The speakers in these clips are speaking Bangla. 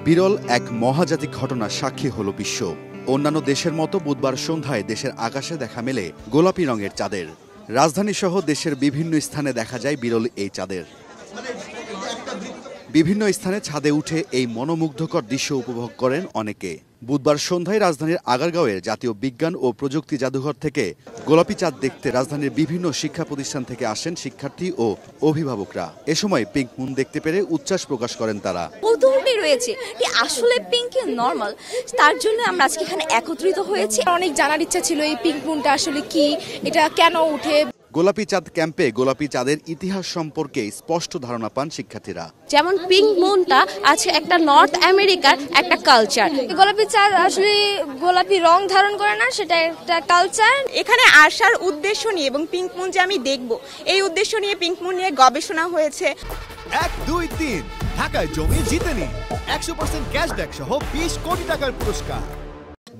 বিরল এক মহাজাতিক ঘটনার সাক্ষী হলো বিশ্ব। অন্যান্য দেশের মতো বুধবার সন্ধ্যায় দেশের আকাশে দেখা মেলে গোলাপি রঙের চাঁদের। রাজধানী সহ দেশের বিভিন্ন স্থানে দেখা যায় বিরল এই চাঁদের। বিভিন্ন স্থানে ছাদে উঠে এই মনোমুগ্ধকর দৃশ্য উপভোগ করেন অনেকে। বুধবার সন্ধ্যায় রাজধানীর আগারগাঁওয়ের জাতীয় বিজ্ঞান ও প্রযুক্তি জাদুঘর থেকে গোলাপি চাঁদ দেখতে রাজধানীর বিভিন্ন শিক্ষা প্রতিষ্ঠান থেকে আসেন শিক্ষার্থী ও অভিভাবকরা। এ সময় পিঙ্ক মুন দেখতে পেরে উচ্ছ্বাস প্রকাশ করেন তারা। কৌতূহলটি রয়েছে যে আসলে পিঙ্ক কি নরমাল, তার জন্য আমরা আজকে এখানে একত্রিত হয়েছি। অনেক জানার ইচ্ছা ছিল এই পিঙ্ক মুনটা আসলে কি, এটা কেন উঠে। গোলাপি চাঁদ ক্যাম্পে গোলাপি চাঁদের ইতিহাস সম্পর্কে স্পষ্ট ধারণা পান শিক্ষার্থীরা। যেমন পিঙ্ক মুনটা আছে একটা নর্থ আমেরিকার একটা কালচার। গোলাপি চাঁদ আসলে গোলাপি রং ধারণ করে না, সেটা একটা কালচার। এখানে আসার উদ্দেশ্য নিয়ে এবং পিঙ্ক মুন যে আমি দেখব এই উদ্দেশ্য নিয়ে পিঙ্ক মুন নিয়ে গবেষণা হয়েছে। 1, 2, 3 ঢাকায় জমি জিতে নিন 100% ক্যাশব্যাক সহ 20 কোটি টাকার পুরস্কার।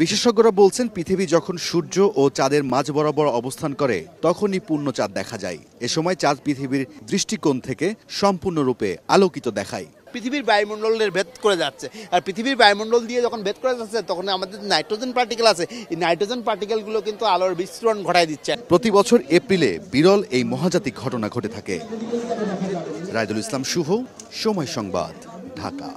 বিশেষজ্ঞরা বলছেন, পৃথিবী যখন সূর্য ও চাঁদের মাঝ বরাবর অবস্থান করে তখনই পূর্ণ চাঁদ দেখা যায়। এ সময় চাঁদ পৃথিবীর দৃষ্টিকোণ থেকে সম্পূর্ণরূপে আলোকিত দেখায়। পৃথিবীর বায়ুমণ্ডলের ভেদ করে যাচ্ছে, আর পৃথিবীর বায়ুমণ্ডল দিয়ে যখন ভেদ করে যাচ্ছে তখন আমাদের নাইট্রোজেন পার্টিকেল আছে, এই নাইট্রোজেন পার্টিকেলগুলো কিন্তু আলোর বিস্ফোরণ ঘটায় দিচ্ছে। প্রতি বছর এপ্রিলে বিরল এই মহাজাতিক ঘটনা ঘটে থাকে। রায়দুল ইসলাম শুভ, সময় সংবাদ, ঢাকা।